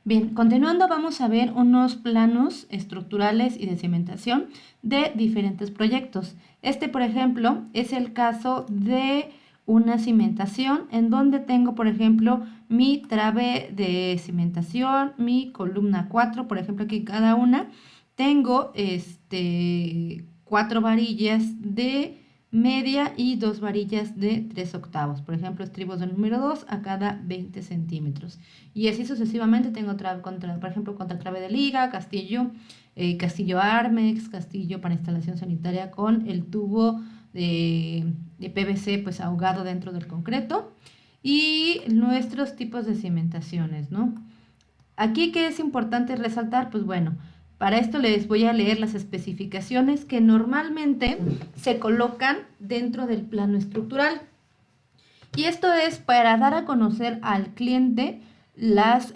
Bien, continuando vamos a ver unos planos estructurales y de cimentación de diferentes proyectos. Este, por ejemplo, es el caso de una cimentación en donde tengo, por ejemplo, mi trave de cimentación, mi columna 4, por ejemplo, aquí cada una. Tengo 4 varillas de media y 2 varillas de 3 octavos. Por ejemplo, estribos de número 2 a cada 20 centímetros. Y así sucesivamente tengo, por ejemplo, contra trave de liga, castillo, castillo Armex, castillo para instalación sanitaria con el tubo de PVC pues ahogado dentro del concreto. Y nuestros tipos de cimentaciones, ¿no? Aquí, ¿qué es importante resaltar? Pues bueno, para esto les voy a leer las especificaciones que normalmente se colocan dentro del plano estructural. Y esto es para dar a conocer al cliente las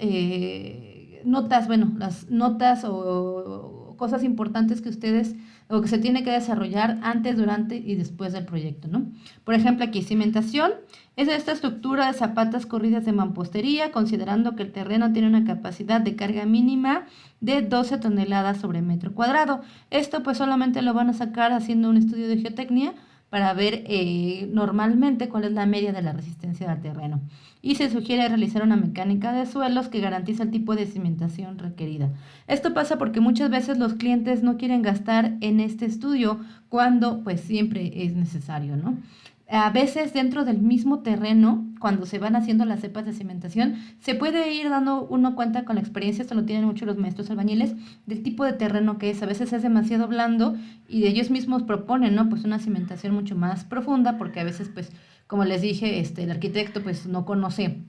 notas, bueno, las notas o cosas importantes que ustedes o que se tiene que desarrollar antes, durante y después del proyecto, ¿no? Por ejemplo, aquí cimentación es esta estructura de zapatas corridas de mampostería, considerando que el terreno tiene una capacidad de carga mínima de 12 toneladas sobre metro cuadrado. Esto pues solamente lo van a sacar haciendo un estudio de geotecnia para ver normalmente cuál es la media de la resistencia del terreno. Y se sugiere realizar una mecánica de suelos que garantiza el tipo de cimentación requerida. Esto pasa porque muchas veces los clientes no quieren gastar en este estudio cuando pues siempre es necesario, ¿no? A veces dentro del mismo terreno, cuando se van haciendo las cepas de cimentación, se puede ir dando uno cuenta con la experiencia, esto lo tienen mucho los maestros albañiles, del tipo de terreno que es. A veces es demasiado blando y ellos mismos proponen, ¿no? Pues una cimentación mucho más profunda, porque a veces, pues, como les dije, el arquitecto pues no conoce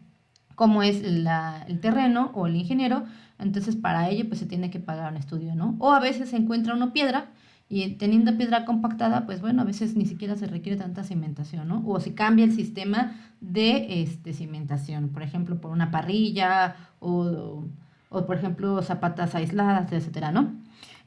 cómo es el terreno o el ingeniero, entonces para ello pues se tiene que pagar un estudio, ¿no? O a veces se encuentra una piedra y teniendo piedra compactada, pues bueno, a veces ni siquiera se requiere tanta cimentación, ¿no? O se cambia el sistema de cimentación, por ejemplo, por una parrilla o por ejemplo, zapatas aisladas, etcétera, ¿no?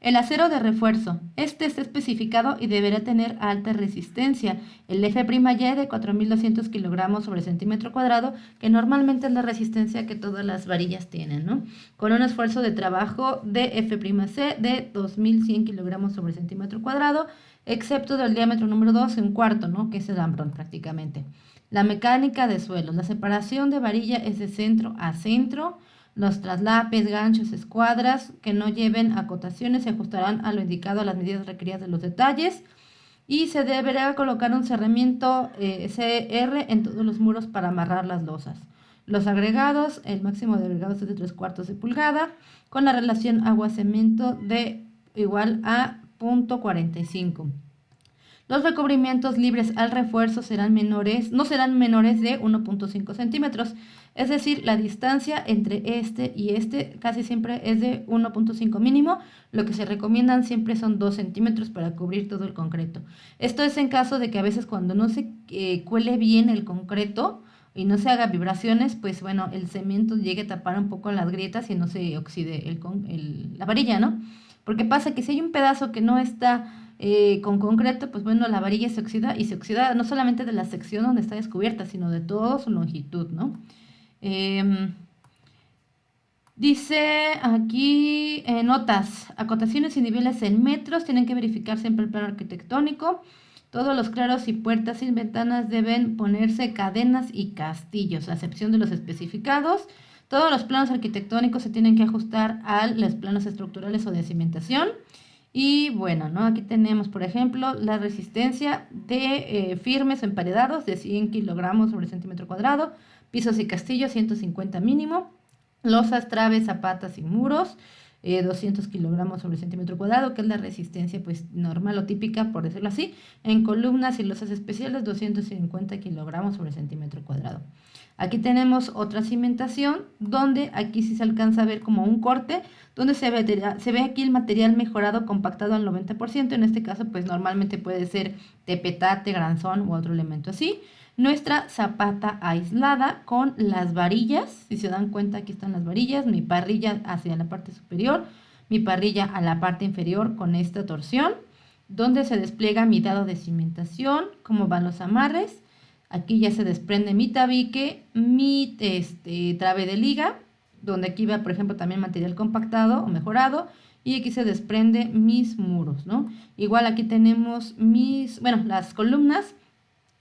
El acero de refuerzo. Este está especificado y deberá tener alta resistencia. El F''Y de 4.200 kilogramos sobre centímetro cuadrado, que normalmente es la resistencia que todas las varillas tienen, ¿no? Con un esfuerzo de trabajo de F'C de 2.100 kilogramos sobre centímetro cuadrado, excepto del diámetro número 2, un cuarto, ¿no? Que es el Ambron prácticamente. La mecánica de suelos. La separación de varilla es de centro a centro. Los traslapes, ganchos, escuadras que no lleven acotaciones se ajustarán a lo indicado a las medidas requeridas de los detalles y se deberá colocar un cerramiento CR en todos los muros para amarrar las losas. Los agregados, el máximo de agregados es de 3/4 de pulgada con la relación agua-cemento de igual a 0.45. Los recubrimientos libres al refuerzo no serán menores de 1.5 centímetros, es decir, la distancia entre este y este casi siempre es de 1.5 mínimo, lo que se recomiendan siempre son 2 centímetros para cubrir todo el concreto. Esto es en caso de que a veces cuando no se cuele bien el concreto y no se haga vibraciones, pues bueno, el cemento llegue a tapar un poco las grietas y no se oxide la varilla, ¿no? Porque pasa que si hay un pedazo que no está con concreto, pues bueno, la varilla se oxida y se oxida no solamente de la sección donde está descubierta, sino de toda su longitud, ¿no? Dice aquí notas, acotaciones y niveles en metros, tienen que verificar siempre el plano arquitectónico. Todos los claros y puertas sin ventanas deben ponerse cadenas y castillos, a excepción de los especificados. Todos los planos arquitectónicos se tienen que ajustar a los planos estructurales o de cimentación. Y bueno, ¿no? Aquí tenemos, por ejemplo, la resistencia de firmes emparedados de 100 kilogramos sobre centímetro cuadrado, pisos y castillos 150 mínimo, losas, traves, zapatas y muros 200 kilogramos sobre centímetro cuadrado, que es la resistencia pues normal o típica, por decirlo así. En columnas y losas especiales 250 kilogramos sobre centímetro cuadrado. Aquí tenemos otra cimentación donde aquí sí se alcanza a ver como un corte, donde se ve aquí el material mejorado compactado al 90%, en este caso pues normalmente puede ser tepetate, granzón u otro elemento así. Nuestra zapata aislada con las varillas, si se dan cuenta aquí están las varillas, mi parrilla hacia la parte superior, mi parrilla a la parte inferior con esta torsión, donde se despliega mi dado de cimentación, cómo van los amarres. Aquí ya se desprende mi tabique, mi trave de liga, donde aquí va, por ejemplo, también material compactado o mejorado, y aquí se desprende mis muros, ¿no? Igual aquí tenemos las columnas.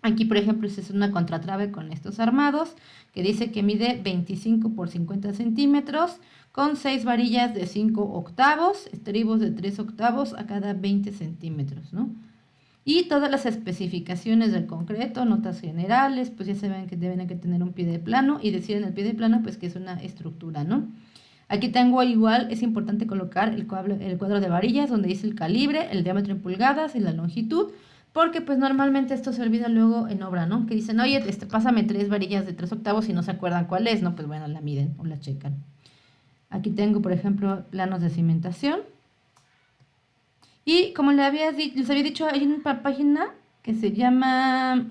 Aquí, por ejemplo, esta es una contratrave con estos armados, que dice que mide 25 por 50 centímetros, con 6 varillas de 5 octavos, estribos de 3 octavos a cada 20 centímetros, ¿no? Y todas las especificaciones del concreto, notas generales, pues ya se ven que deben que tener un pie de plano, y decir en el pie de plano, pues que es una estructura, ¿no? Aquí tengo igual, es importante colocar el cuadro de varillas, donde dice el calibre, el diámetro en pulgadas y la longitud, porque pues normalmente esto se olvida luego en obra, ¿no? Que dicen, oye, pásame 3 varillas de 3 octavos y no se acuerdan cuál es, ¿no? Pues bueno, la miden o la checan. Aquí tengo, por ejemplo, planos de cimentación. Y como les había dicho, hay una página que se llama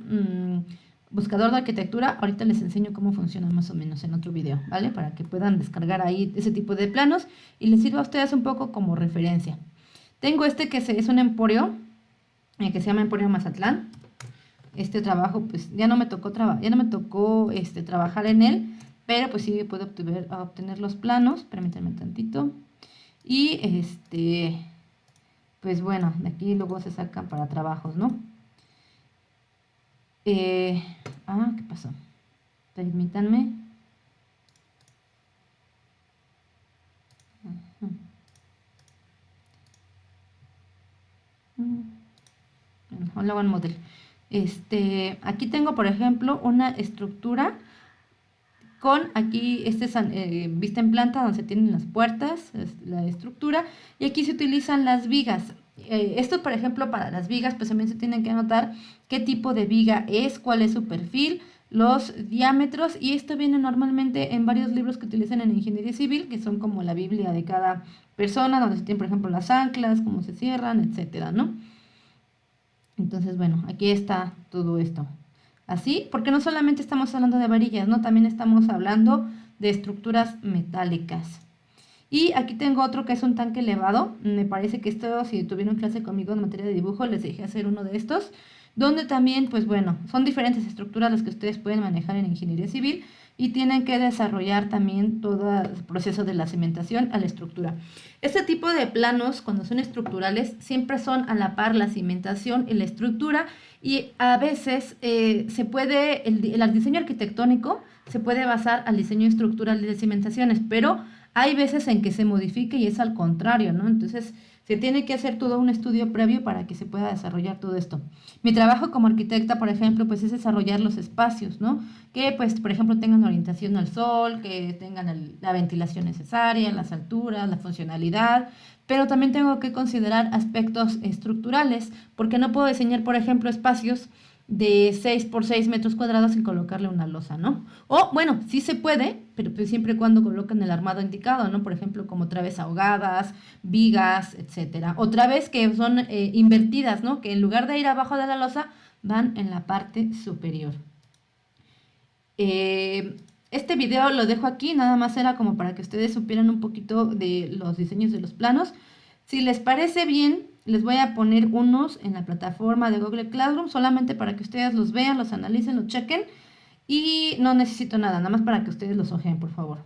Buscador de Arquitectura. Ahorita les enseño cómo funciona más o menos en otro video, ¿vale? Para que puedan descargar ahí ese tipo de planos y les sirva a ustedes un poco como referencia. Tengo que es un emporio, que se llama Emporio Mazatlán. Este trabajo, pues ya no me tocó trabajar en él, pero pues sí puedo obtener los planos. Permítanme tantito. Y pues bueno, de aquí luego se sacan para trabajos, ¿no? ¿Qué pasó? Permítanme. Luego en model. Aquí tengo, por ejemplo, una estructura con aquí, vista en planta, donde se tienen las puertas, la estructura, y aquí se utilizan las vigas. Esto, por ejemplo, para las vigas, pues también se tienen que anotar qué tipo de viga es, cuál es su perfil, los diámetros, y esto viene normalmente en varios libros que utilizan en ingeniería civil, que son como la Biblia de cada persona, donde se tienen, por ejemplo, las anclas, cómo se cierran, etcétera, ¿no? Entonces, bueno, aquí está todo esto. Así, porque no solamente estamos hablando de varillas, ¿no? También estamos hablando de estructuras metálicas. Y aquí tengo otro que es un tanque elevado. Me parece que esto, si tuvieron clase conmigo en materia de dibujo, les dejé hacer uno de estos, donde también, pues bueno, son diferentes estructuras las que ustedes pueden manejar en ingeniería civil y tienen que desarrollar también todo el proceso de la cimentación a la estructura. Este tipo de planos, cuando son estructurales, siempre son a la par la cimentación y la estructura, y a veces el diseño arquitectónico se puede basar al diseño estructural de cimentaciones, pero hay veces en que se modifique y es al contrario, ¿no? Entonces, se tiene que hacer todo un estudio previo para que se pueda desarrollar todo esto. Mi trabajo como arquitecta, por ejemplo, pues es desarrollar los espacios, ¿no? Que, pues, por ejemplo, tengan orientación al sol, que tengan la ventilación necesaria, las alturas, la funcionalidad, pero también tengo que considerar aspectos estructurales, porque no puedo diseñar, por ejemplo, espacios de 6 por 6 metros cuadrados sin colocarle una losa, ¿no? O, bueno, sí se puede, pero pues siempre y cuando colocan el armado indicado, ¿no? Por ejemplo, como traves ahogadas, vigas, etcétera. O traves que son invertidas, ¿no? Que en lugar de ir abajo de la losa, van en la parte superior. Este video lo dejo aquí, nada más era como para que ustedes supieran un poquito de los diseños de los planos. Si les parece bien, les voy a poner unos en la plataforma de Google Classroom, solamente para que ustedes los vean, los analicen, los chequen, y no necesito nada, nada más para que ustedes los ojeen, por favor.